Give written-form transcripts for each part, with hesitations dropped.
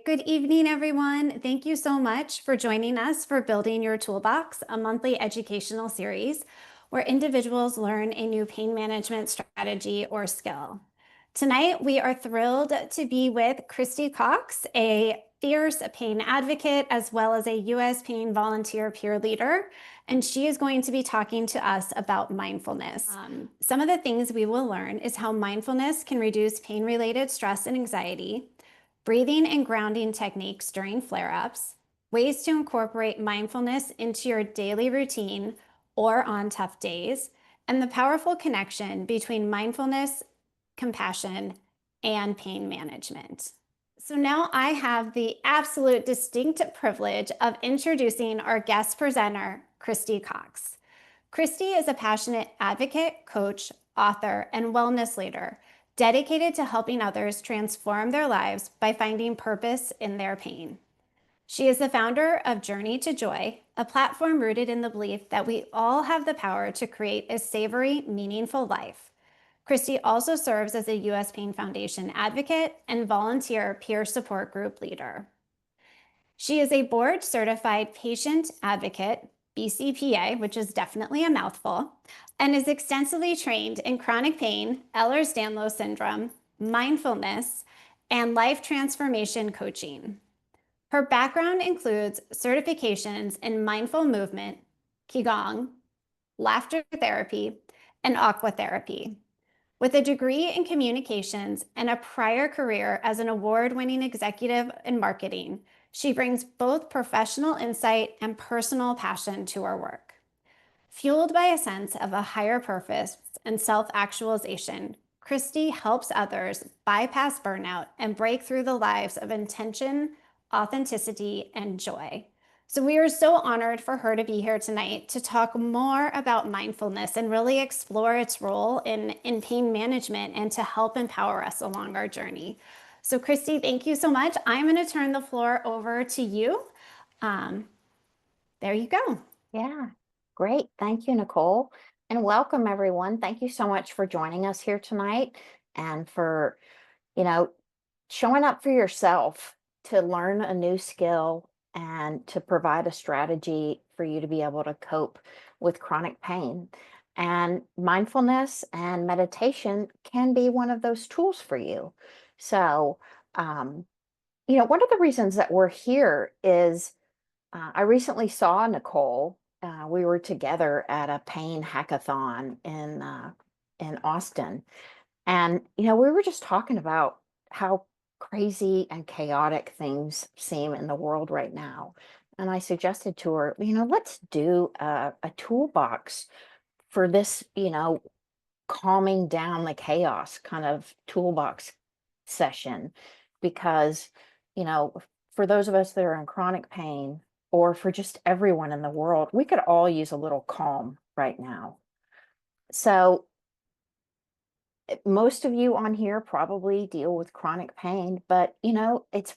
Good evening, everyone. Thank you so much for joining us for Building Your Toolbox, a monthly educational series where individuals learn a new pain management strategy or skill. Tonight, we are thrilled to be with Christie Cox, a fierce pain advocate, as well as a U.S. pain volunteer peer leader, and she is going to be talking to us about mindfulness. Some of the things we will learn is how mindfulness can reduce pain-related stress and anxiety, breathing and grounding techniques during flare-ups, ways to incorporate mindfulness into your daily routine or on tough days, and the powerful connection between mindfulness, compassion, and pain management. So now I have the absolute distinct privilege of introducing our guest presenter, Christie Cox. Christie is a passionate advocate, coach, author, and wellness leader dedicated to helping others transform their lives by finding purpose in their pain. She is the founder of Journey to Joy, a platform rooted in the belief that we all have the power to create a savory, meaningful life. Christie also serves as a U.S. Pain Foundation advocate and volunteer peer support group leader. She is a board certified patient advocate, BCPA, which is definitely a mouthful, and is extensively trained in chronic pain, Ehlers-Danlos syndrome, mindfulness, and life transformation coaching. Her background includes certifications in mindful movement, Qigong, laughter therapy, and aquatherapy. With a degree in communications and a prior career as an award-winning executive in marketing, she brings both professional insight and personal passion to her work. Fueled by a sense of a higher purpose and self-actualization, Christie helps others bypass burnout and break through the lives of intention, authenticity, and joy. So we are so honored for her to be here tonight to talk more about mindfulness and really explore its role in pain management and to help empower us along our journey. So Christie, thank you so much. I'm going to turn the floor over to you. There you go. Yeah, great. Thank you, Nicole. And welcome, everyone. Thank you so much for joining us here tonight and for, showing up for yourself to learn a new skill and to provide a strategy for you to be able to cope with chronic pain. And mindfulness and meditation can be one of those tools for you. So, one of the reasons that we're here is I recently saw Nicole. We were together at a pain hackathon in Austin, and we were just talking about how crazy and chaotic things seem in the world right now. And I suggested to her, let's do a toolbox for this, calming down the chaos kind of toolbox session, because you know for those of us that are in chronic pain, or for just everyone in the world, we could all use a little calm right now. So most of you on here probably deal with chronic pain, but it's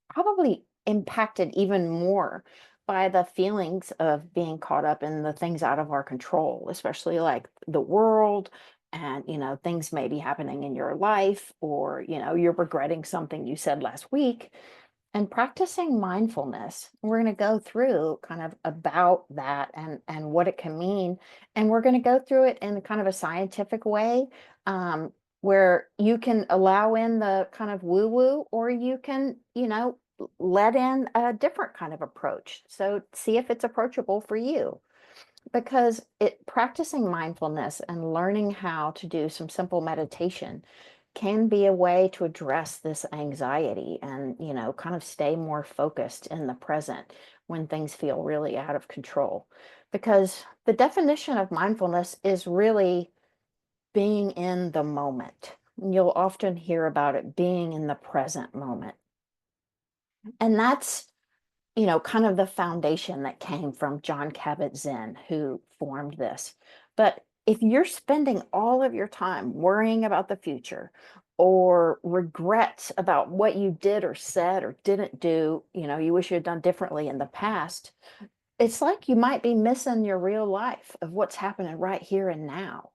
probably impacted even more by the feelings of being caught up in the things out of our control, especially like the world, and things may be happening in your life, or you're regretting something you said last week. And practicing mindfulness, we're going to go through kind of about that and what it can mean. And we're going to go through it in kind of a scientific way, where you can allow in the kind of woo-woo, or you can, let in a different kind of approach. So see if it's approachable for you. Because practicing mindfulness and learning how to do some simple meditation can be a way to address this anxiety and, kind of stay more focused in the present when things feel really out of control. Because the definition of mindfulness is really being in the moment. You'll often hear about it being in the present moment. And that's, kind of the foundation that came from John Kabat-Zinn, who formed this. But if you're spending all of your time worrying about the future, or regrets about what you did or said or didn't do, you wish you had done differently in the past, it's like you might be missing your real life of what's happening right here and now.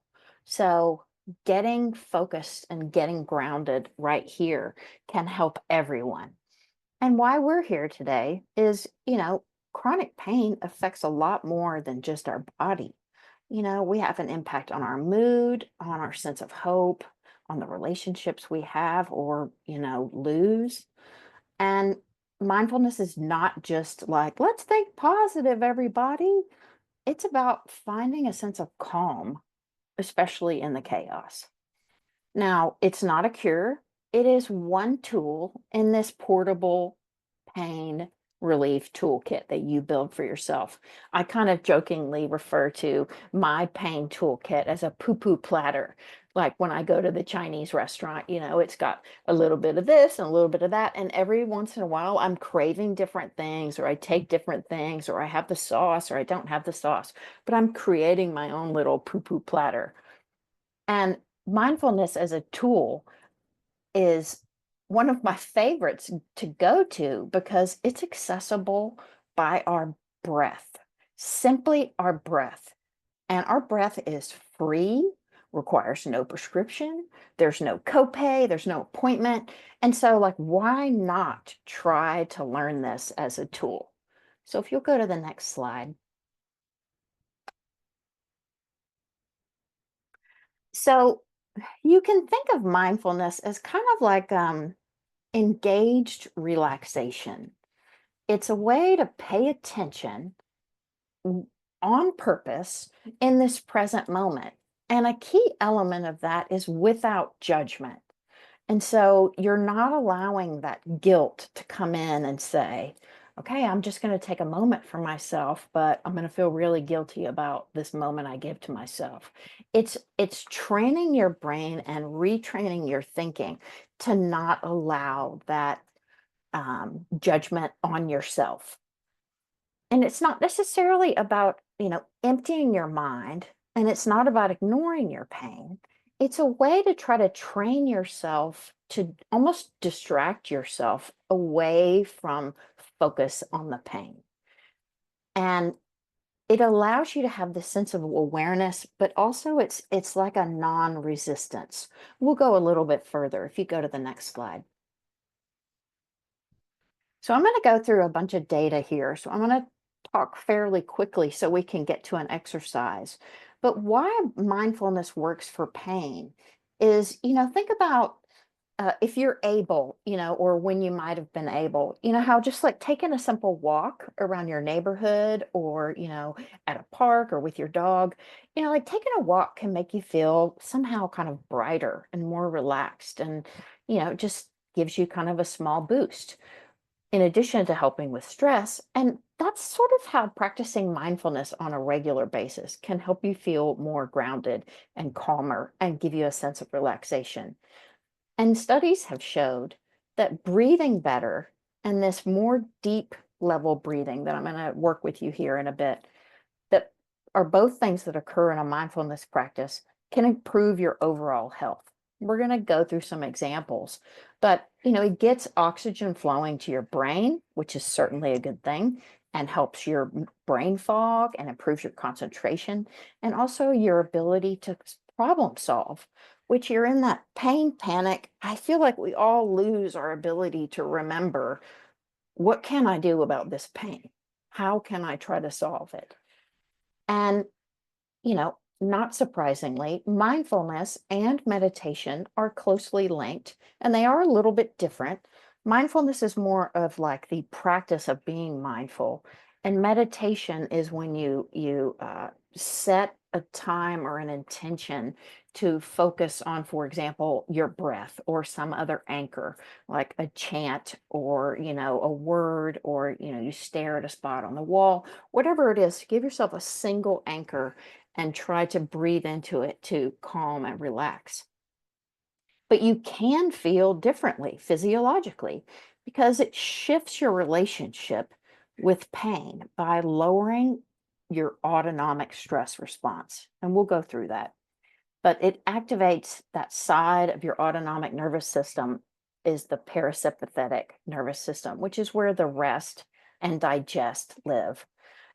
So getting focused and getting grounded right here can help everyone. And why we're here today is, chronic pain affects a lot more than just our body. We have an impact on our mood, on our sense of hope, on the relationships we have or, lose. And mindfulness is not just like, let's think positive, everybody. It's about finding a sense of calm, especially in the chaos. Now, it's not a cure. It is one tool in this portable pain relief toolkit that you build for yourself. I kind of jokingly refer to my pain toolkit as a poo-poo platter. Like when I go to the Chinese restaurant, it's got a little bit of this and a little bit of that. And every once in a while, I'm craving different things, or I take different things, or I have the sauce, or I don't have the sauce. But I'm creating my own little poo-poo platter. And mindfulness as a tool is one of my favorites to go to because it's accessible by our breath, simply our breath. And our breath is free, requires no prescription, there's no copay, there's no appointment. And so, like, why not try to learn this as a tool? So, if you'll go to the next slide. So, you can think of mindfulness as kind of like engaged relaxation. It's a way to pay attention w- on purpose in this present moment. And a key element of that is without judgment. And so you're not allowing that guilt to come in and say, okay, I'm just going to take a moment for myself, but I'm going to feel really guilty about this moment I give to myself. It's training your brain and retraining your thinking to not allow that judgment on yourself. And it's not necessarily about, emptying your mind, and it's not about ignoring your pain. It's a way to try to train yourself to almost distract yourself away from focus on the pain. And it allows you to have this sense of awareness, but also it's like a non-resistance. We'll go a little bit further if you go to the next slide. So I'm going to go through a bunch of data here. So I'm going to talk fairly quickly so we can get to an exercise. But why mindfulness works for pain is, think about if you're able, or when you might have been able, how just like taking a simple walk around your neighborhood or, at a park or with your dog, like taking a walk can make you feel somehow kind of brighter and more relaxed and, just gives you kind of a small boost in addition to helping with stress. And that's sort of how practicing mindfulness on a regular basis can help you feel more grounded and calmer and give you a sense of relaxation. And studies have showed that breathing better and this more deep level breathing that I'm going to work with you here in a bit, that are both things that occur in a mindfulness practice, can improve your overall health. We're going to go through some examples, but it gets oxygen flowing to your brain, which is certainly a good thing, and helps your brain fog and improves your concentration and also your ability to problem solve, which you're in that pain panic. I feel like we all lose our ability to remember, what can I do about this pain? How can I try to solve it? And, not surprisingly, mindfulness and meditation are closely linked and they are a little bit different. Mindfulness is more of like the practice of being mindful, and meditation is when you set a time or an intention to focus on, for example, your breath or some other anchor, like a chant or, a word, or, you stare at a spot on the wall, whatever it is, give yourself a single anchor and try to breathe into it to calm and relax. But you can feel differently physiologically because it shifts your relationship with pain by lowering your autonomic stress response. And we'll go through that. But it activates that side of your autonomic nervous system, is the parasympathetic nervous system, which is where the rest and digest live.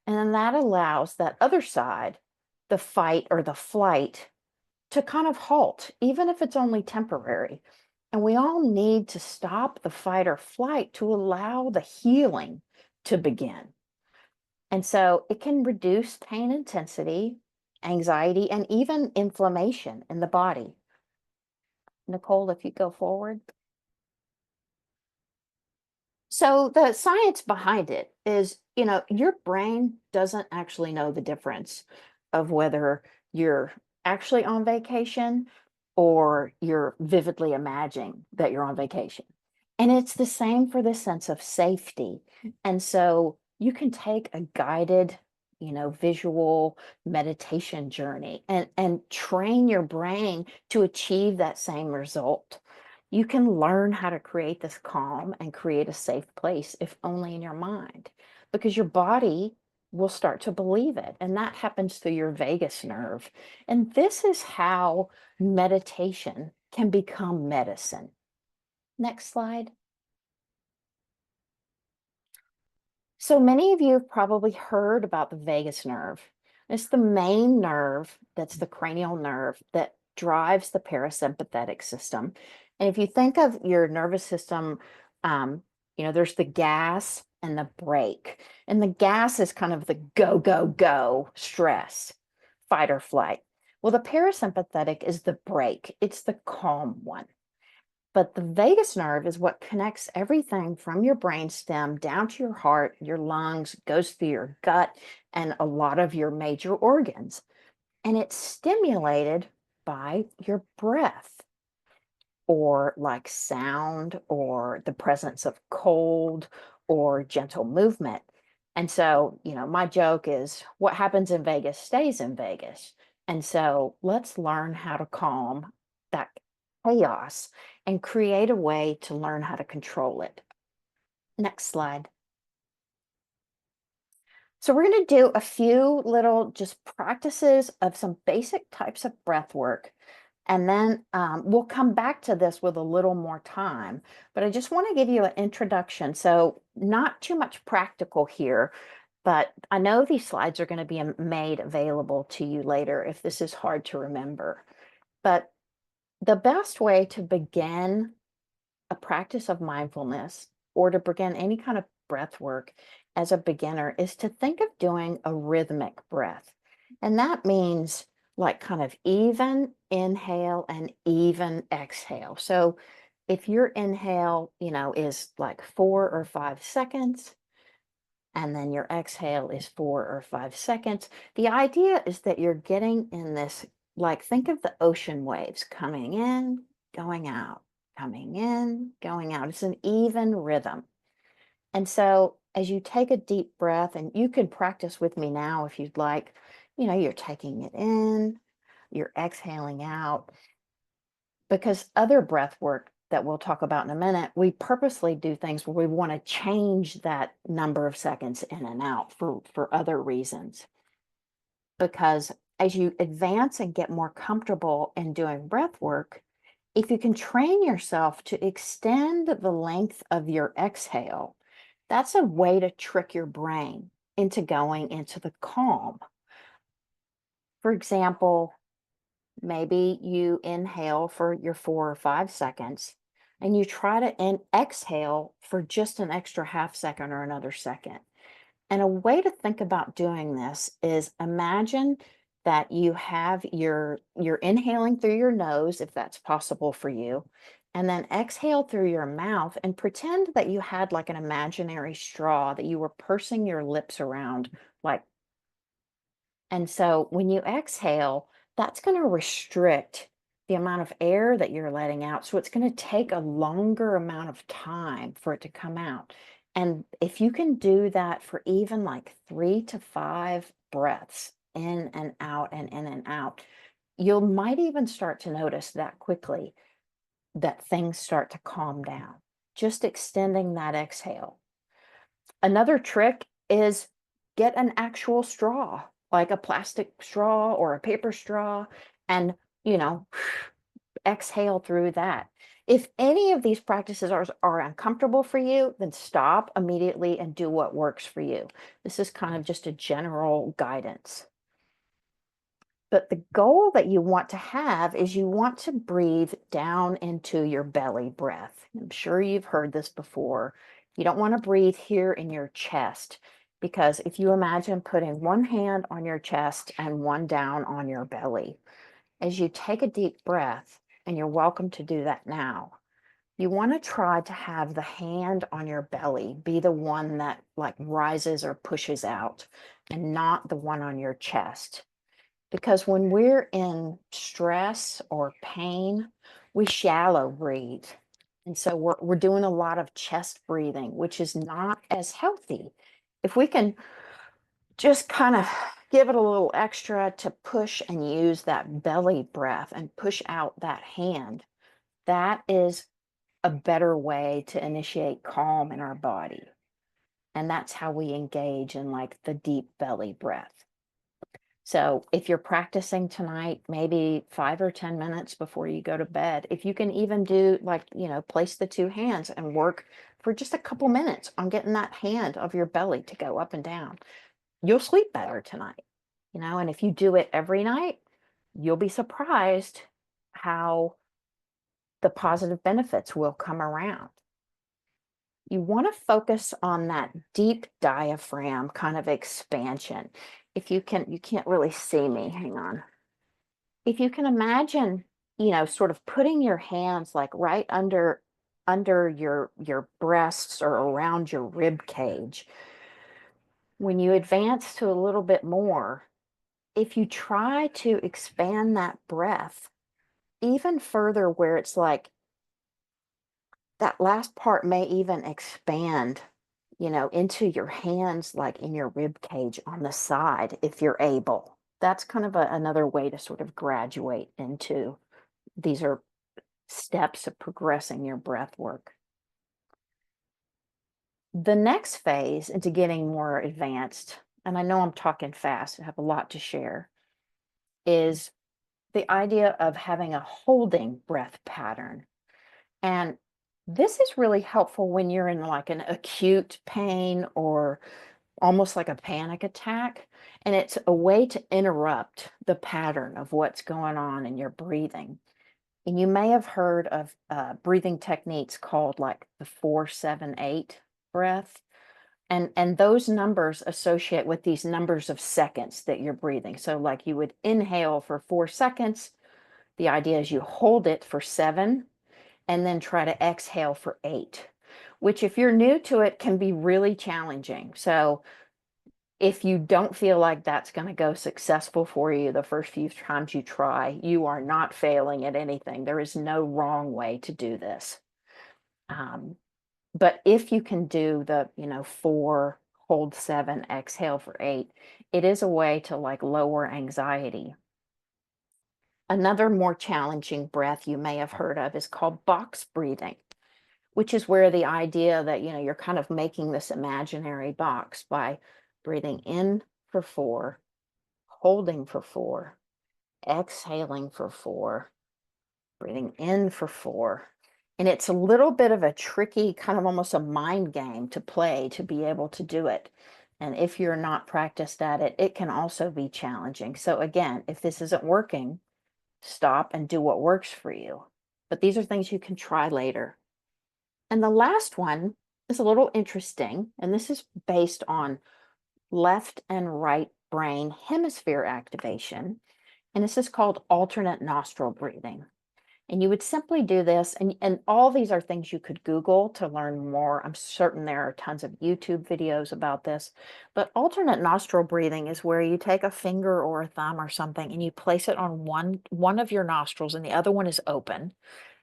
And then that allows that other side, the fight or the flight, to kind of halt, even if it's only temporary. And we all need to stop the fight or flight to allow the healing to begin. And so it can reduce pain intensity, anxiety, and even inflammation in the body. Nicole, if you go forward. So the science behind it is, your brain doesn't actually know the difference of whether you're actually on vacation or you're vividly imagining that you're on vacation. And it's the same for the sense of safety. And so you can take a guided, visual meditation journey and train your brain to achieve that same result. You can learn how to create this calm and create a safe place, if only in your mind, because your body will start to believe it. And that happens through your vagus nerve. And this is how meditation can become medicine. Next slide. So many of you have probably heard about the vagus nerve. It's the main nerve, that's the cranial nerve that drives the parasympathetic system. And if you think of your nervous system, there's the gas and the brake. And the gas is kind of the go, go, go stress, fight or flight. Well, the parasympathetic is the brake, it's the calm one. But the vagus nerve is what connects everything from your brainstem down to your heart, your lungs, goes through your gut, and a lot of your major organs. And it's stimulated by your breath, or like sound, or the presence of cold, or gentle movement. And so, my joke is what happens in Vegas stays in Vegas. And so let's learn how to calm that chaos and create a way to learn how to control it. Next slide. So we're going to do a few little just practices of some basic types of breath work. And then we'll come back to this with a little more time. But I just want to give you an introduction. So not too much practical here, but I know these slides are going to be made available to you later if this is hard to remember. But the best way to begin a practice of mindfulness or to begin any kind of breath work as a beginner is to think of doing a rhythmic breath. And that means like kind of even inhale and even exhale. So if your inhale, is like 4 or 5 seconds, and then your exhale is 4 or 5 seconds, the idea is that you're getting in this, like, think of the ocean waves coming in, going out, coming in, going out. It's an even rhythm. And so as you take a deep breath, and you can practice with me now if you'd like, you're taking it in, you're exhaling out, because other breath work that we'll talk about in a minute, we purposely do things where we want to change that number of seconds in and out for other reasons. Because as you advance and get more comfortable in doing breath work, if you can train yourself to extend the length of your exhale, that's a way to trick your brain into going into the calm. For example, maybe you inhale for your 4 or 5 seconds, and you try to exhale for just an extra half second or another second. And a way to think about doing this is imagine that you're inhaling through your nose, if that's possible for you, and then exhale through your mouth, and pretend that you had like an imaginary straw that you were pursing your lips around, like. And so when you exhale, that's going to restrict the amount of air that you're letting out. So it's going to take a longer amount of time for it to come out. And if you can do that for even like 3 to 5 breaths in and out and in and out, you might even start to notice that quickly that things start to calm down. Just extending that exhale. Another trick is get an actual straw, like a plastic straw or a paper straw, and, you know, exhale through that. If any of these practices are uncomfortable for you, then stop immediately and do what works for you. This is kind of just a general guidance. But the goal that you want to have is you want to breathe down into your belly breath. I'm sure you've heard this before. You don't want to breathe here in your chest, because if you imagine putting one hand on your chest and one down on your belly, as you take a deep breath, and you're welcome to do that now, you want to try to have the hand on your belly be the one that like rises or pushes out, and not the one on your chest. Because when we're in stress or pain, we shallow breathe. And so we're doing a lot of chest breathing, which is not as healthy. If we can just kind of give it a little extra to push and use that belly breath and push out that hand, that is a better way to initiate calm in our body. And that's how we engage in like the deep belly breath. So if you're practicing tonight, maybe 5 or 10 minutes before you go to bed, if you can even do like, place the two hands and work for just a couple minutes on getting that hand of your belly to go up and down, you'll sleep better tonight. And if you do it every night, you'll be surprised how the positive benefits will come around. You want to focus on that deep diaphragm kind of expansion. If you can't really see me, hang on. If you can imagine, sort of putting your hands like right under your breasts or around your rib cage. When you advance to a little bit more, if you try to expand that breath even further, where it's like that last part may even expand, into your hands, like in your rib cage on the side, if you're able. That's kind of another way to sort of graduate into, these are steps of progressing your breath work. The next phase into getting more advanced, and I know I'm talking fast, I have a lot to share, is the idea of having a holding breath pattern. And this is really helpful when you're in like an acute pain or almost like a panic attack. And it's a way to interrupt the pattern of what's going on in your breathing. And you may have heard of breathing techniques called like the 4-7-8 breath. And those numbers associate with these numbers of seconds that you're breathing. So like you would inhale for 4 seconds. The idea is you hold it for 7 and then try to exhale for 8, which if you're new to it can be really challenging. So if you don't feel like that's going to go successful for you the first few times you try, you are not failing at anything. There is no wrong way to do this. But if you can do the, 4, hold 7, exhale for 8, it is a way to like lower anxiety. Another more challenging breath you may have heard of is called box breathing, which is where the idea that, you're kind of making this imaginary box by breathing in for 4, holding for 4, exhaling for 4, breathing in for 4. And it's a little bit of a tricky, kind of almost a mind game to play to be able to do it. And if you're not practiced at it, it can also be challenging. So again, if this isn't working, stop and do what works for you. But these are things you can try later. And the last one is a little interesting, and this is based on left and right brain hemisphere activation. And this is called alternate nostril breathing. And you would simply do this, and all these are things you could Google to learn more. I'm certain there are tons of YouTube videos about this. But alternate nostril breathing is where you take a finger or a thumb or something and you place it on one of your nostrils and the other one is open.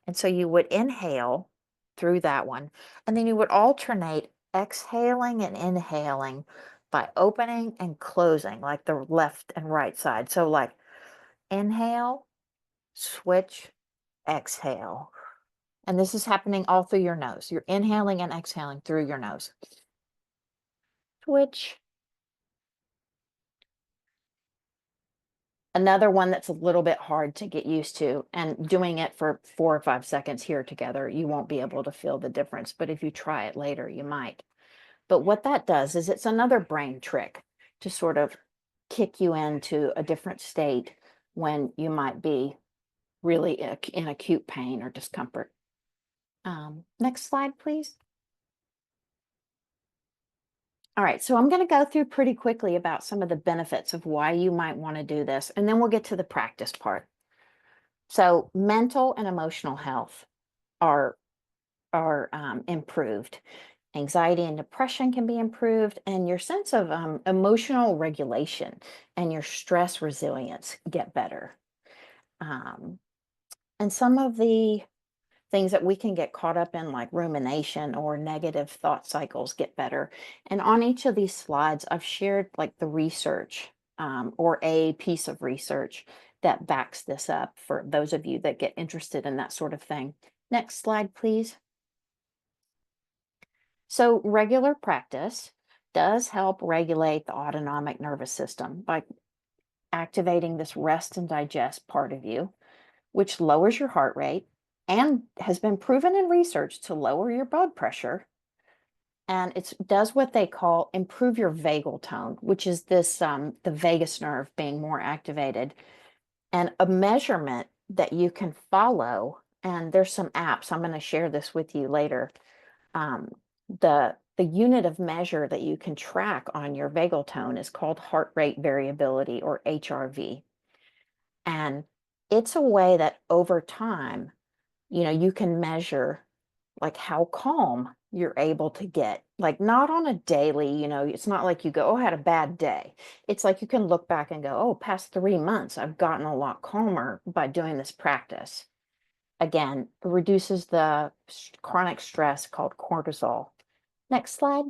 And so you would inhale through that one, and then you would alternate exhaling and inhaling by opening and closing, like the left and right side. So like inhale, switch, exhale. And this is happening all through your nose. You're inhaling and exhaling through your nose. Switch. Another one that's a little bit hard to get used to, and doing it for 4 or 5 seconds here together, you won't be able to feel the difference. But if you try it later, you might. But what that does is it's another brain trick to sort of kick you into a different state when you might be really in acute pain or discomfort. Next slide, please. All right, so I'm going to go through pretty quickly about some of the benefits of why you might want to do this, and then we'll get to the practice part. So mental and emotional health are improved. Anxiety and depression can be improved, and your sense of emotional regulation and your stress resilience get better. Um, and some of the things that we can get caught up in, like rumination or negative thought cycles, get better. And on each of these slides, I've shared like the research or a piece of research that backs this up for those of you that get interested in that sort of thing. Next slide, please. So regular practice does help regulate the autonomic nervous system by activating this rest and digest part of you, which lowers your heart rate and has been proven in research to lower your blood pressure. And it does what they call improve your vagal tone, which is this the vagus nerve being more activated. And a measurement that you can follow, and there's some apps, I'm going to share this with you later. The unit of measure that you can track on your vagal tone is called heart rate variability, or HRV. And it's a way that over time, you can measure like how calm you're able to get. Like not on a daily, it's not like you go, oh, I had a bad day. It's like you can look back and go, oh, past 3 months, I've gotten a lot calmer by doing this practice. Again, it reduces the chronic stress called cortisol. Next slide.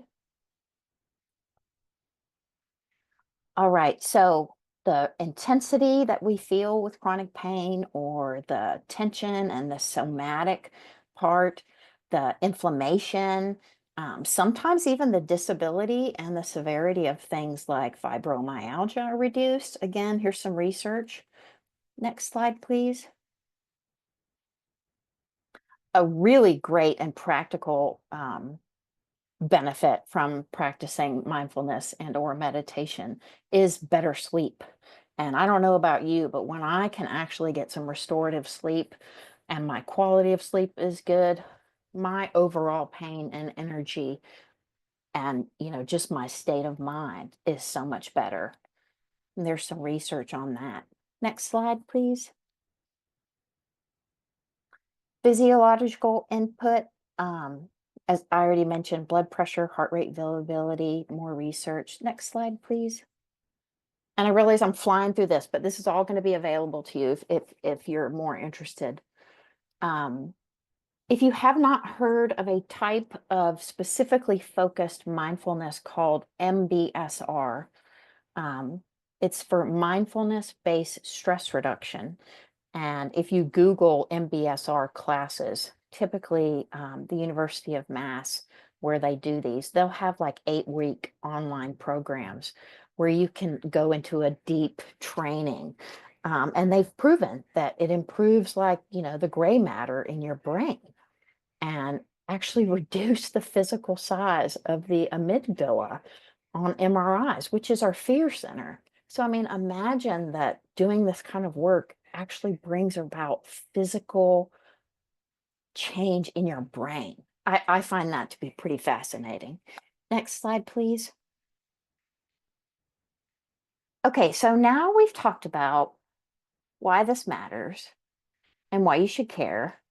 All right, so the intensity that we feel with chronic pain, or the tension and the somatic part, the inflammation, sometimes even the disability and the severity of things like fibromyalgia are reduced. Again, here's some research. Next slide, please. A really great and practical benefit from practicing mindfulness and or meditation is better sleep. And I don't know about you, but when I can actually get some restorative sleep and my quality of sleep is good, my overall pain and energy and, just my state of mind is so much better. And there's some research on that. Next slide, please. Physiological input, as I already mentioned, blood pressure, heart rate variability, more research. Next slide, please. And I realize I'm flying through this, but this is all going to be available to you if you're more interested. If you have not heard of a type of specifically focused mindfulness called MBSR, it's for mindfulness-based stress reduction. And if you Google MBSR classes, typically the University of Mass, where they do these, they'll have like 8-week online programs where you can go into a deep training. And they've proven that it improves the gray matter in your brain and actually reduce the physical size of the amygdala on MRIs, which is our fear center. So, I mean, imagine that doing this kind of work actually brings about physical change in your brain. I find that to be pretty fascinating. Next slide, please. Okay, so now we've talked about why this matters and why you should care.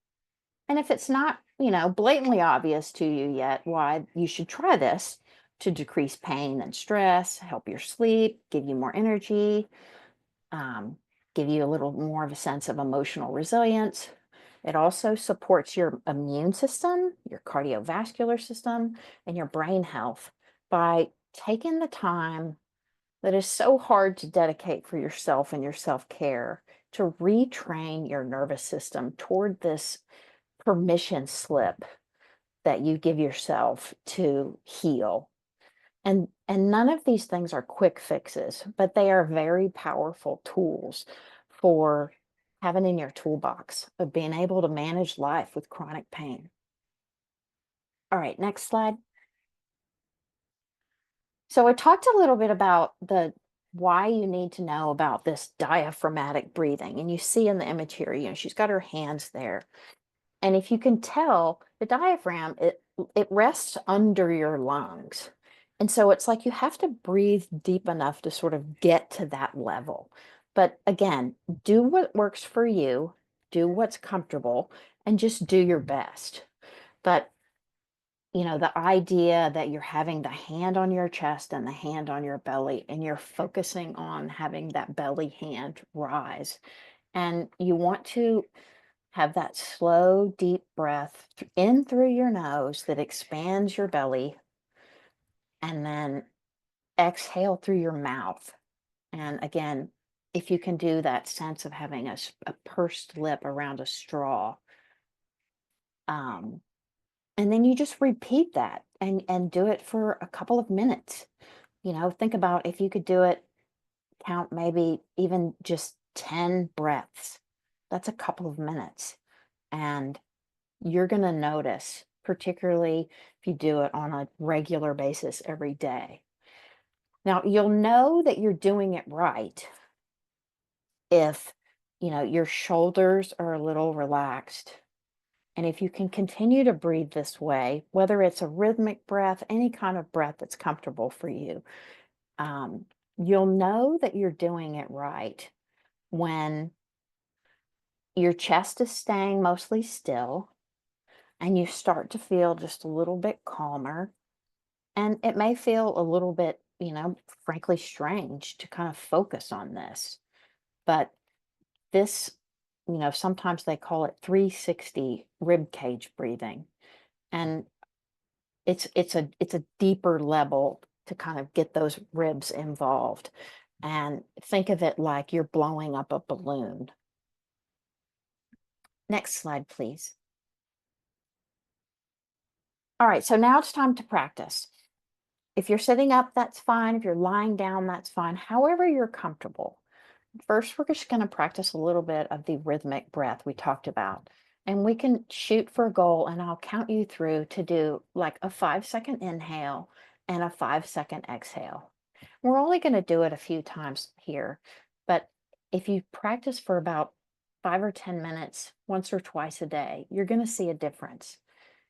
And if it's not, blatantly obvious to you yet, why you should try this to decrease pain and stress, help your sleep, give you more energy, give you a little more of a sense of emotional resilience. It also supports your immune system, your cardiovascular system, and your brain health by taking the time that is so hard to dedicate for yourself and your self-care to retrain your nervous system toward this permission slip that you give yourself to heal. And none of these things are quick fixes, but they are very powerful tools for having in your toolbox of being able to manage life with chronic pain. All right, next slide. So I talked a little bit about the why you need to know about this diaphragmatic breathing. And you see in the image here, she's got her hands there. And if you can tell, the diaphragm, it rests under your lungs. And so it's like you have to breathe deep enough to sort of get to that level. But again, do what works for you, do what's comfortable, and just do your best. But the idea that you're having the hand on your chest and the hand on your belly, and you're focusing on having that belly hand rise. And you want to have that slow, deep breath in through your nose that expands your belly, and then exhale through your mouth. And again, if you can do that sense of having a pursed lip around a straw, um, and then you just repeat that and do it for a couple of minutes. Think about if you could do it, count maybe even just 10 breaths. That's a couple of minutes. And you're going to notice, particularly if you do it on a regular basis every day. Now, you'll know that you're doing it right if, your shoulders are a little relaxed. And if you can continue to breathe this way, whether it's a rhythmic breath, any kind of breath that's comfortable for you, um, you'll know that you're doing it right when your chest is staying mostly still and you start to feel just a little bit calmer. And it may feel a little bit, frankly strange to kind of focus on this. But this, sometimes they call it 360 rib cage breathing. And it's a deeper level to kind of get those ribs involved. And think of it like you're blowing up a balloon. Next slide, please. All right, so now it's time to practice. If you're sitting up, that's fine. If you're lying down, that's fine. However you're comfortable. First, we're just going to practice a little bit of the rhythmic breath we talked about. And we can shoot for a goal, and I'll count you through to do like a 5-second inhale and a 5-second exhale. We're only going to do it a few times here, but if you practice for about 5 or 10 minutes, once or twice a day, you're going to see a difference.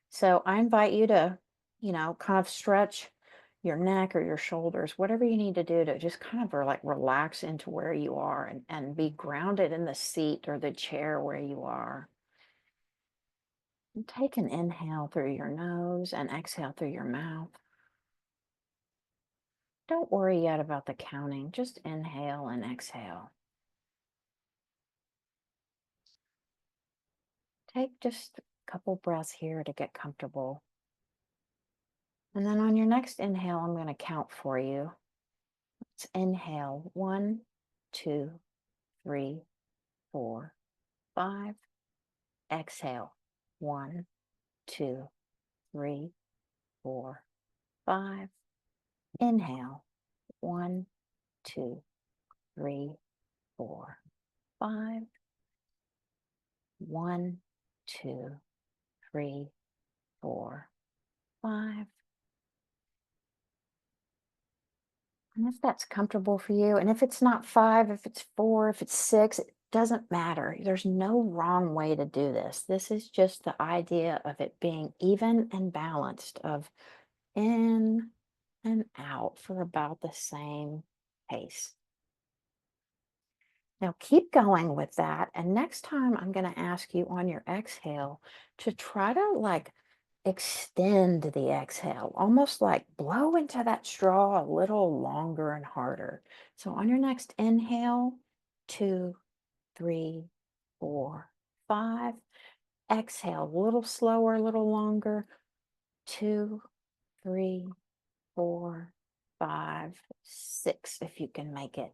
So I invite you to, kind of stretch your neck or your shoulders, whatever you need to do to just kind of like relax into where you are and be grounded in the seat or the chair where you are. And take an inhale through your nose and exhale through your mouth. Don't worry yet about the counting, just inhale and exhale. Take just a couple breaths here to get comfortable. And then on your next inhale, I'm going to count for you. Let's inhale 1, 2, 3, 4, 5. Exhale 1, 2, 3, 4, 5. Inhale 1, 2, 3, 4, 5. 1, 2, 3, 4, 5. And if that's comfortable for you, and if it's not 5, if it's 4, if it's 6, it doesn't matter. There's no wrong way to do this. This is just the idea of it being even and balanced, of in and out for about the same pace. Now keep going with that. And next time I'm going to ask you on your exhale to try to like extend the exhale, almost like blow into that straw a little longer and harder. So on your next inhale, 2, 3, 4, 5. Exhale, a little slower, a little longer. 2, 3, 4, 5, 6, if you can make it.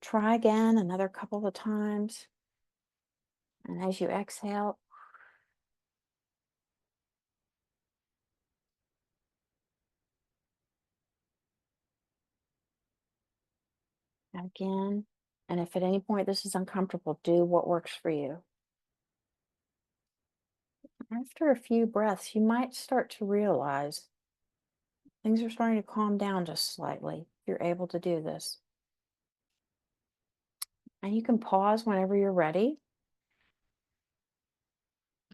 Try again another couple of times. And as you exhale, again. And if at any point this is uncomfortable, do what works for you. After a few breaths, you might start to realize things are starting to calm down just slightly. You're able to do this. And you can pause whenever you're ready.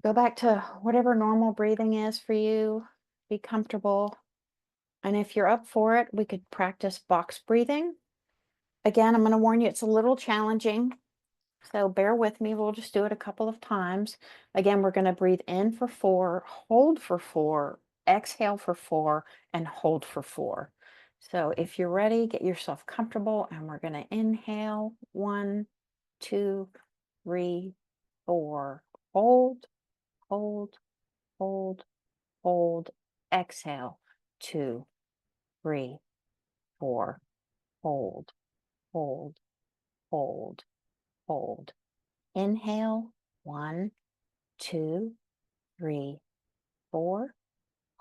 Go back to whatever normal breathing is for you. Be comfortable. And if you're up for it, we could practice box breathing. Again, I'm going to warn you, it's a little challenging. So bear with me. We'll just do it a couple of times. Again, we're going to breathe in for 4, hold for 4, exhale for 4, and hold for 4. So if you're ready, get yourself comfortable, and we're going to inhale 1, 2, 3, 4. Hold, hold, hold, hold. Exhale 2, 3, 4. Hold, hold, hold, hold. Inhale 1, 2, 3, 4.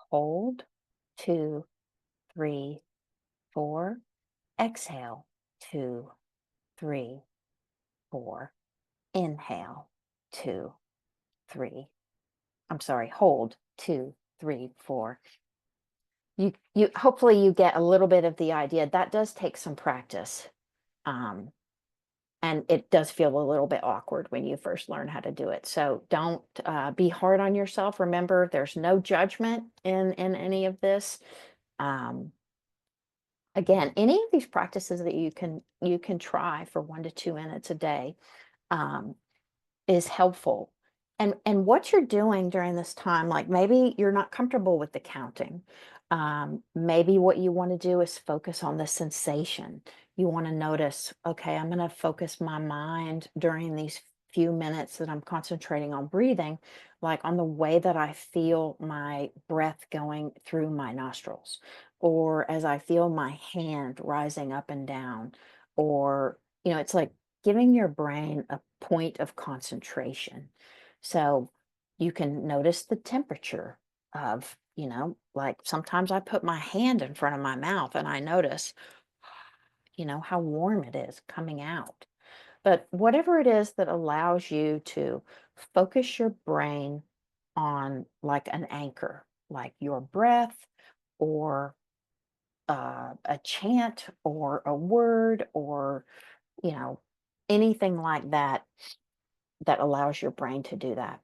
Hold 2, 3, 4. Exhale 2, 3, 4. Inhale 2, 3. I'm sorry, hold 2, 3, 4. You hopefully you get a little bit of the idea. That does take some practice. Um, and it does feel a little bit awkward when you first learn how to do it. So don't be hard on yourself. Remember, there's no judgment in any of this. Um, Again, any of these practices that you can try for 1 to 2 minutes a day. Um, is helpful. And what you're doing during this time, like maybe you're not comfortable with the counting. Maybe what you want to do is focus on the sensation. You want to notice, okay, I'm going to focus my mind during these few minutes that I'm concentrating on breathing, like on the way that I feel my breath going through my nostrils, or as I feel my hand rising up and down, or, it's like giving your brain a point of concentration. So you can notice the temperature of, like sometimes I put my hand in front of my mouth and I notice, how warm it is coming out. But whatever it is that allows you to focus your brain on like an anchor, like your breath or a chant or a word or you know, anything like that that allows your brain to do that.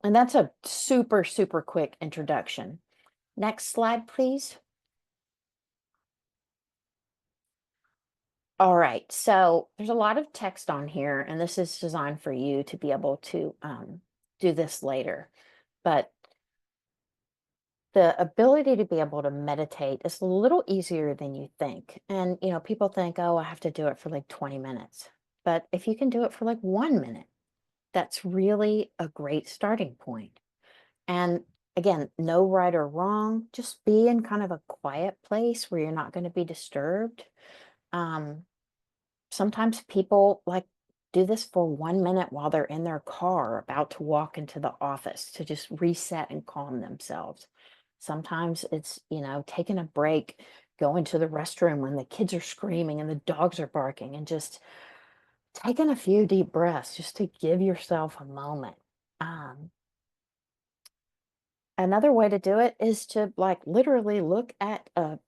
And that's a super, super quick introduction. Next slide, please. All right, so there's a lot of text on here, and this is designed for you to be able to do this later. But the ability to be able to meditate is a little easier than you think. And, people think, oh, I have to do it for like 20 minutes. But if you can do it for like 1 minute, that's really a great starting point. And again, no right or wrong, just be in kind of a quiet place where you're not going to be disturbed. Um, Sometimes people like do this for 1 minute while they're in their car about to walk into the office to just reset and calm themselves. Sometimes it's, taking a break, going to the restroom when the kids are screaming and the dogs are barking, and just taking a few deep breaths just to give yourself a moment. Um, Another way to do it is to like literally look at a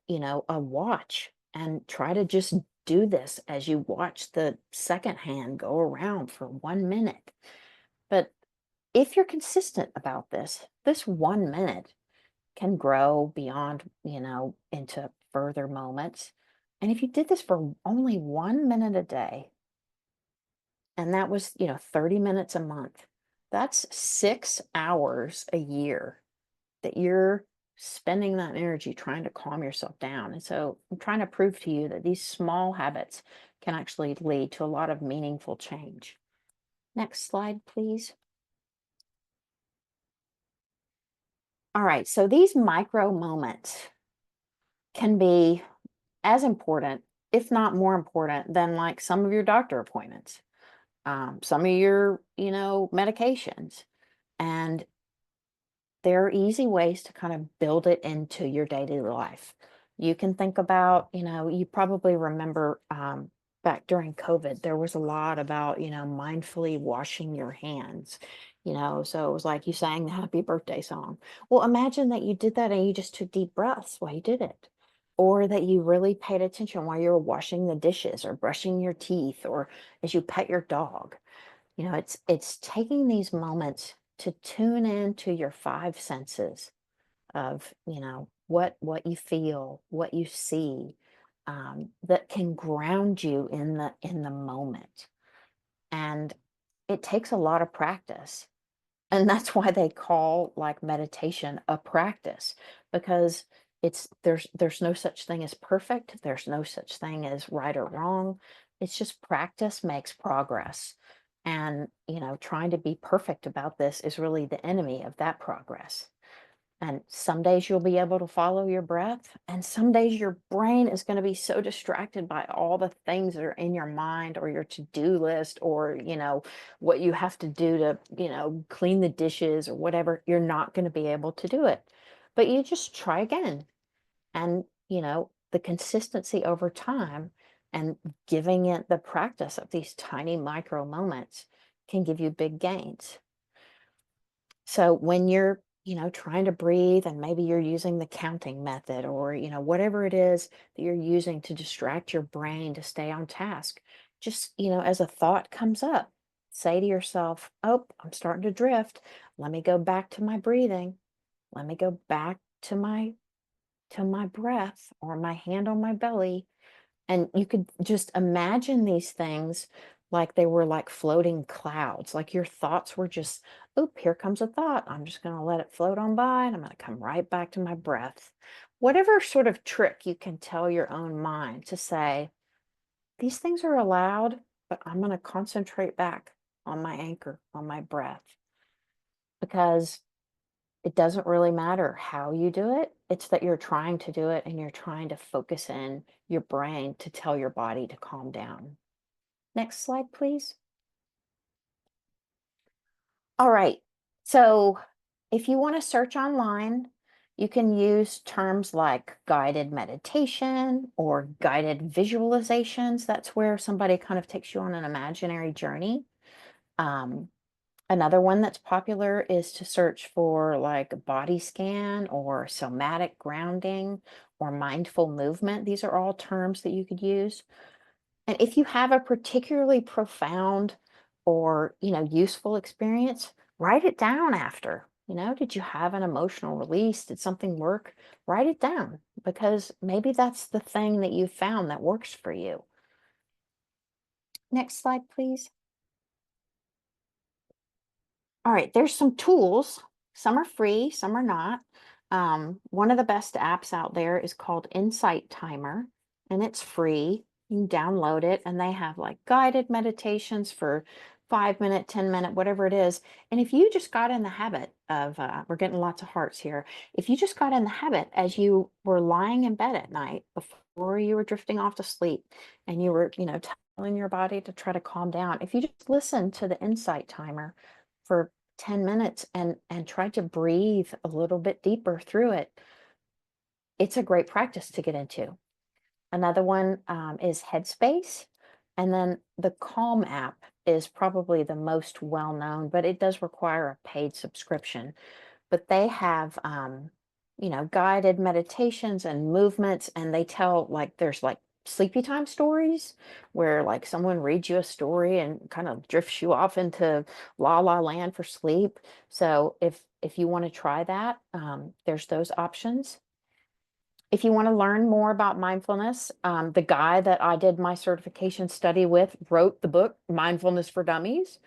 watch and try to just do this as you watch the second hand go around for 1 minute. But if you're consistent about this 1 minute can grow beyond, into further moments. And if you did this for only 1 minute a day, and that was, 30 minutes a month, that's 6 hours a year that you're spending that energy trying to calm yourself down. And so I'm trying to prove to you that these small habits can actually lead to a lot of meaningful change. Next slide, please. All right, so these micro moments can be as important, if not more important, than like some of your doctor appointments, some of your, medications. And there are easy ways to kind of build it into your daily life. You can think about, you probably remember back during COVID, there was a lot about, mindfully washing your hands, so it was like you sang the happy birthday song. Well, imagine that you did that and you just took deep breaths while you did it. or that you really paid attention while you're washing the dishes or brushing your teeth or as you pet your dog. It's taking these moments to tune in to your five senses of, what you feel, what you see, that can ground you in the moment. And it takes a lot of practice. And that's why they call like meditation a practice, because there's no such thing as perfect. There's no such thing as right or wrong. It's just practice makes progress. And, trying to be perfect about this is really the enemy of that progress. And some days you'll be able to follow your breath, and some days your brain is going to be so distracted by all the things that are in your mind or your to-do list or, what you have to do to, clean the dishes or whatever. You're not going to be able to do it. But you just try again. And, the consistency over time and giving it the practice of these tiny micro moments can give you big gains. So when you're, trying to breathe and maybe you're using the counting method or, whatever it is that you're using to distract your brain to stay on task, just, as a thought comes up, say to yourself, "Oh, I'm starting to drift. Let me go back to my breathing. Let me go back to my breath or my hand on my belly." And you could just imagine these things like they were like floating clouds, like your thoughts were just, "Oop, here comes a thought. I'm just going to let it float on by and I'm going to come right back to my breath." Whatever sort of trick you can tell your own mind to say, "These things are allowed, but I'm going to concentrate back on my anchor, on my breath." Because it doesn't really matter how you do it. It's that you're trying to do it and you're trying to focus in your brain to tell your body to calm down. Next slide, please. All right. So if you want to search online, you can use terms like guided meditation or guided visualizations. That's where somebody kind of takes you on an imaginary journey. Um, Another one that's popular is to search for like body scan or somatic grounding or mindful movement. These are all terms that you could use. And if you have a particularly profound or, useful experience, write it down after. Did you have an emotional release? Did something work? Write it down because maybe that's the thing that you found that works for you. Next slide, please. All right, there's some tools. Some are free, some are not. One of the best apps out there is called Insight Timer, and it's free. You can download it, and they have like guided meditations for 5 minute, 10 minute, whatever it is. And if you just got in the habit of, we're getting lots of hearts here. If you just got in the habit as you were lying in bed at night before you were drifting off to sleep, and you were, telling your body to try to calm down, if you just listen to the Insight Timer for 10 minutes and try to breathe a little bit deeper through it, it's a great practice to get into. Another one is Headspace. And then the Calm app is probably the most well known, but it does require a paid subscription. But they have, guided meditations and movements, and they tell like there's like sleepy time stories where like someone reads you a story and kind of drifts you off into la la land for sleep. So if you want to try that, there's those options. If you want to learn more about mindfulness, the guy that I did my certification study with wrote the book Mindfulness for Dummies.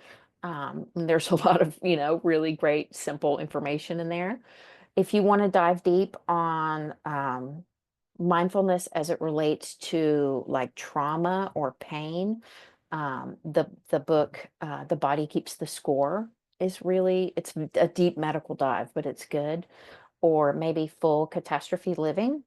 And there's a lot of, really great, simple information in there. If you want to dive deep on mindfulness as it relates to like trauma or pain, the book The Body Keeps the Score is really, it's a deep medical dive, but it's good. Or maybe Full Catastrophe Living.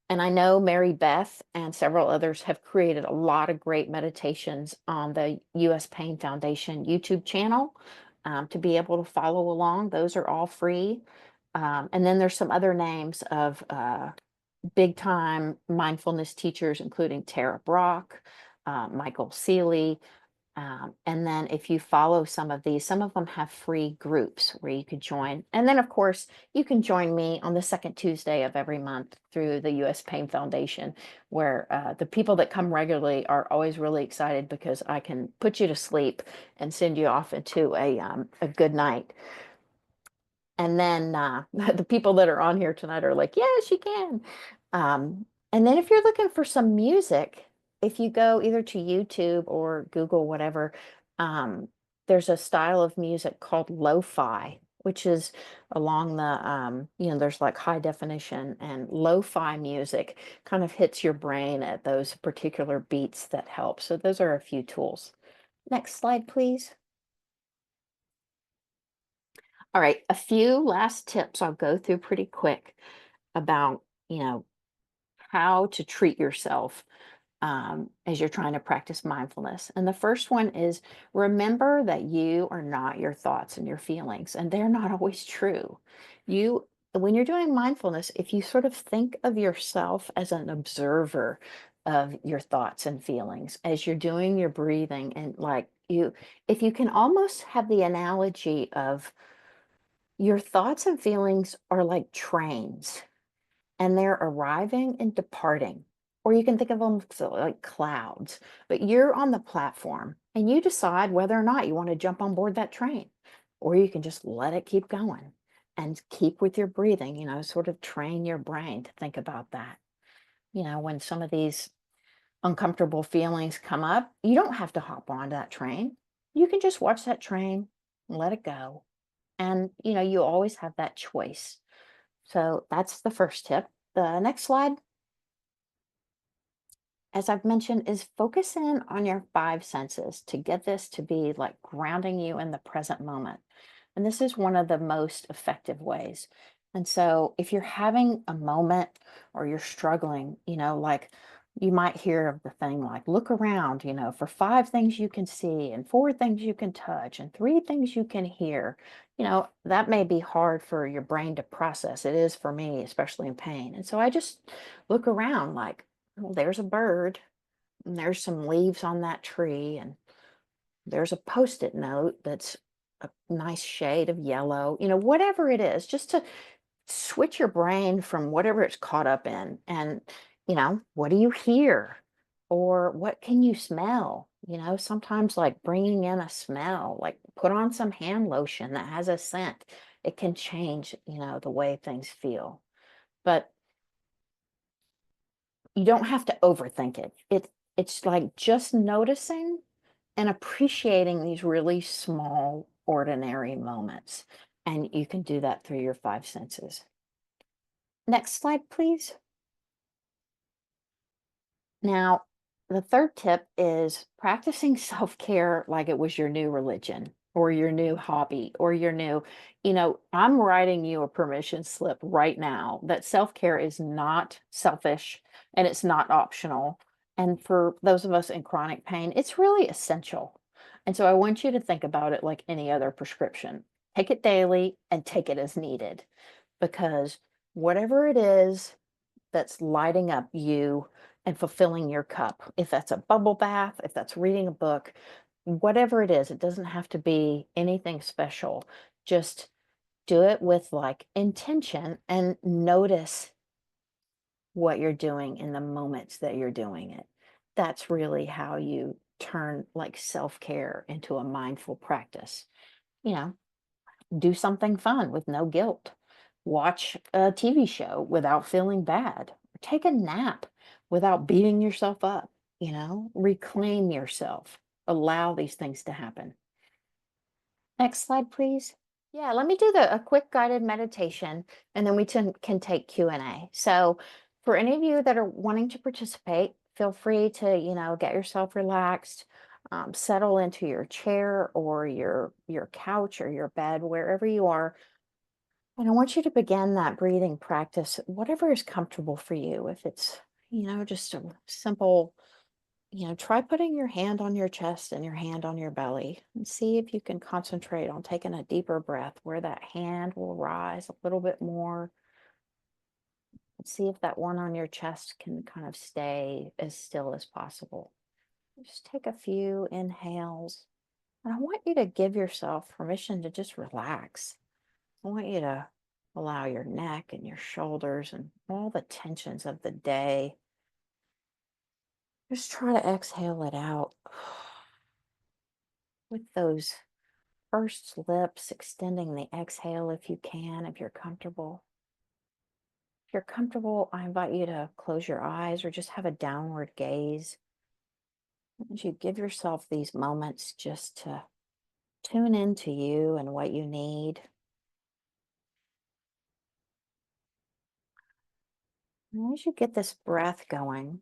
And I know Mary Beth and several others have created a lot of great meditations on the US Pain Foundation YouTube channel to be able to follow along. Those are all free. And then there's some other names of big time mindfulness teachers, including Tara Brach, Michael Seeley. And then if you follow some of these, some of them have free groups where you could join. And then, of course, you can join me on the second Tuesday of every month through the U.S. Pain Foundation, where the people that come regularly are always really excited because I can put you to sleep and send you off into a good night. And then the people that are on here tonight are like, yes, you can. And then if you're looking for some music, if you go either to YouTube or Google, whatever, um, there's a style of music called lo-fi, which is along the, there's like high definition, and lo-fi music kind of hits your brain at those particular beats that help. So those are a few tools. Next slide, please. All right, a few last tips I'll go through pretty quick about, you know, how to treat yourself as you're trying to practice mindfulness. And the first one is, remember that you are not your thoughts and your feelings, and they're not always true. When you're doing mindfulness, if you sort of think of yourself as an observer of your thoughts and feelings as you're doing your breathing, and like if you can almost have the analogy of your thoughts and feelings are like trains, and they're arriving and departing. Or you can think of them like clouds, but you're on the platform and you decide whether or not you want to jump on board that train, or you can just let it keep going and keep with your breathing, sort of train your brain to think about that. When some of these uncomfortable feelings come up, you don't have to hop on that train. You can just watch that train and let it go. And, you always have that choice. So that's the first tip. The next slide, as I've mentioned, is focus in on your five senses to get this to be like grounding you in the present moment. And this is one of the most effective ways. And so if you're having a moment or you're struggling, like you might hear of the thing like, look around, for five things you can see and four things you can touch and three things you can hear. That may be hard for your brain to process. It is for me, especially in pain. And so I just look around like, well, there's a bird, and there's some leaves on that tree, and there's a post-it note that's a nice shade of yellow, whatever it is, just to switch your brain from whatever it's caught up in. And, what do you hear? Or what can you smell? Sometimes like bringing in a smell, like put on some hand lotion that has a scent. It can change, the way things feel. But you don't have to overthink it. It's like just noticing and appreciating these really small, ordinary moments. And you can do that through your five senses. Next slide, please. Now, the third tip is practicing self care like it was your new religion or your new hobby or your new, I'm writing you a permission slip right now that self care is not selfish and it's not optional. And for those of us in chronic pain, it's really essential. And so I want you to think about it like any other prescription. Take it daily and take it as needed, because whatever it is that's lighting up you and fulfilling your cup. If that's a bubble bath, if that's reading a book, whatever it is, it doesn't have to be anything special. Just do it with like intention and notice what you're doing in the moments that you're doing it. That's really how you turn like self care into a mindful practice. You know, do something fun with no guilt. Watch a TV show without feeling bad. Or take a nap without beating yourself up. Reclaim yourself. Allow these things to happen. Next slide, please. Yeah, let me do a quick guided meditation, and then we can take Q&A. So for any of you that are wanting to participate, feel free to, get yourself relaxed, settle into your chair or your couch or your bed, wherever you are. And I want you to begin that breathing practice, whatever is comfortable for you. If it's, just a simple, try putting your hand on your chest and your hand on your belly and see if you can concentrate on taking a deeper breath where that hand will rise a little bit more. And see if that one on your chest can kind of stay as still as possible. Just take a few inhales. And I want you to give yourself permission to just relax. I want you to allow your neck and your shoulders and all the tensions of the day. Just try to exhale it out with those first lips, extending the exhale if you can, if you're comfortable. If you're comfortable, I invite you to close your eyes or just have a downward gaze. As you give yourself these moments just to tune into you and what you need. And as you get this breath going,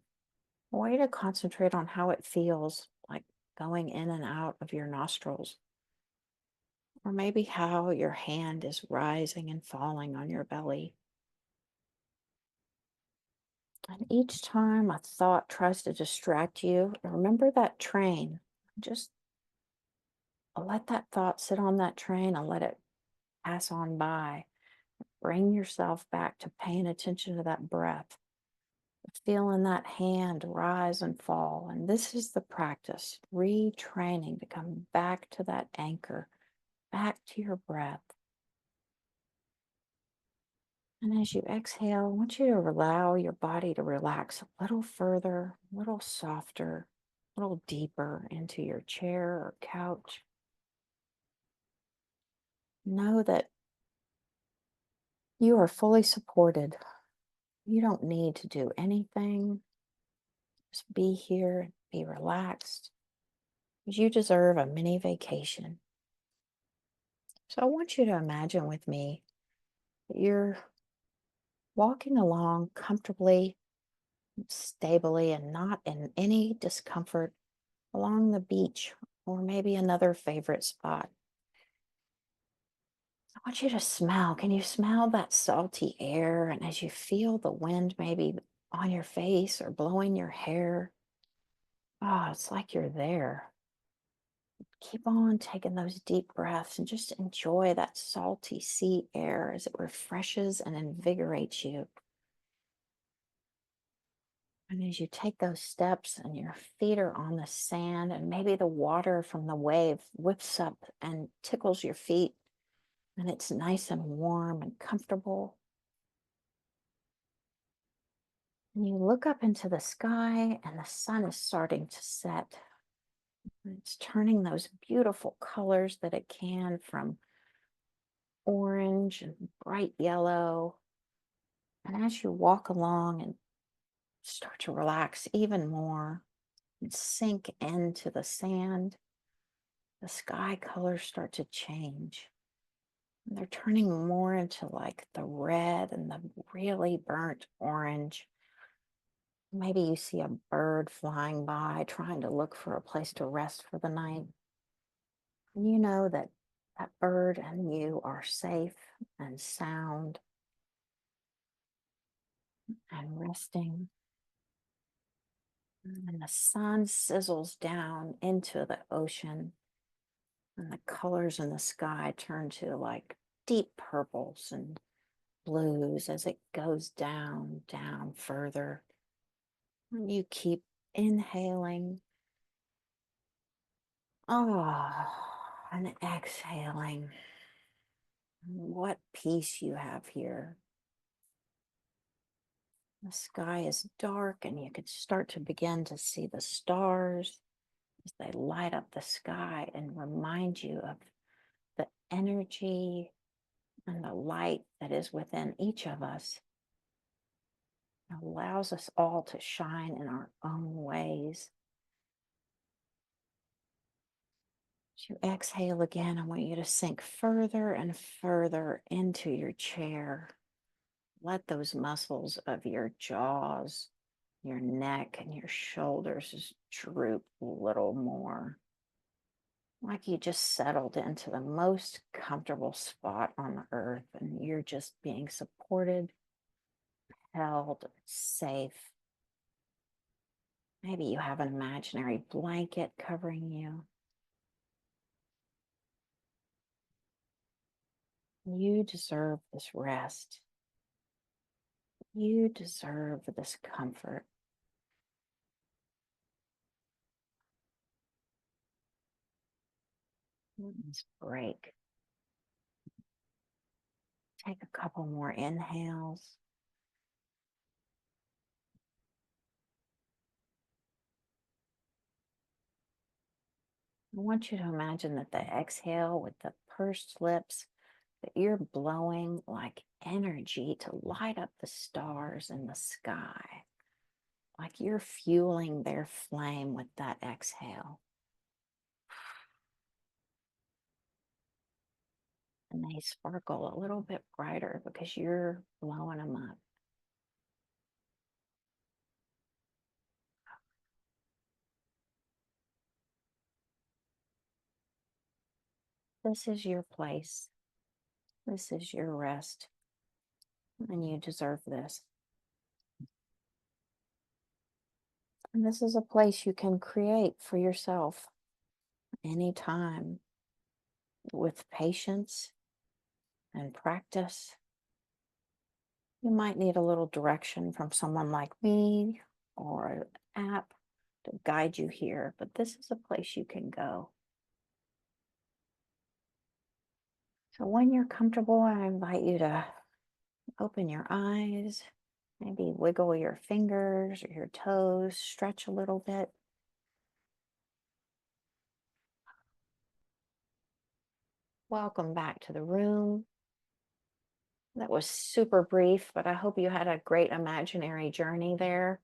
I want you to concentrate on how it feels like going in and out of your nostrils, or maybe how your hand is rising and falling on your belly. And each time a thought tries to distract you, remember that train. Just let that thought sit on that train and let it pass on by. Bring yourself back to paying attention to that breath, feeling that hand rise and fall. And this is the practice, retraining to come back to that anchor, back to your breath. And as you exhale, I want you to allow your body to relax a little further, a little softer, a little deeper into your chair or couch. Know that you are fully supported. You don't need to do anything. Just be here, be relaxed, because you deserve a mini vacation. So I want you to imagine with me that you're walking along comfortably, stably, and not in any discomfort along the beach or maybe another favorite spot. I want you to smell. Can you smell that salty air? And as you feel the wind maybe on your face or blowing your hair, oh, it's like you're there. Keep on taking those deep breaths and just enjoy that salty sea air as it refreshes and invigorates you. And as you take those steps and your feet are on the sand, and maybe the water from the wave whips up and tickles your feet, and it's nice and warm and comfortable. And you look up into the sky, and the sun is starting to set. And it's turning those beautiful colors that it can, from orange and bright yellow. And as you walk along and start to relax even more and sink into the sand, the sky colors start to change. And they're turning more into like the red and the really burnt orange. Maybe you see a bird flying by trying to look for a place to rest for the night. And you know that that bird and you are safe and sound and resting. And the sun sizzles down into the ocean, and the colors in the sky turn to like deep purples and blues as it goes down, down further. And you keep inhaling, and exhaling. What peace you have here. The sky is dark, and you can start to begin to see the stars as they light up the sky and remind you of the energy and the light that is within each of us. It allows us all to shine in our own ways. As you exhale again, I want you to sink further and further into your chair. Let those muscles of your jaws, your neck, and your shoulders just droop a little more. Like you just settled into the most comfortable spot on the earth and you're just being supported, held, safe. Maybe you have an imaginary blanket covering you. You deserve this rest. You deserve this comfort. Let's break. Take a couple more inhales. I want you to imagine that the exhale with the pursed lips, that you're blowing like energy to light up the stars in the sky, like you're fueling their flame with that exhale. And they sparkle a little bit brighter because you're blowing them up. This is your place. This is your rest. And you deserve this. And this is a place you can create for yourself anytime with patience and practice. You might need a little direction from someone like me or an app to guide you here, but this is a place you can go. So when you're comfortable, I invite you to open your eyes, maybe wiggle your fingers or your toes, stretch a little bit. Welcome back to the room. That was super brief, but I hope you had a great imaginary journey there.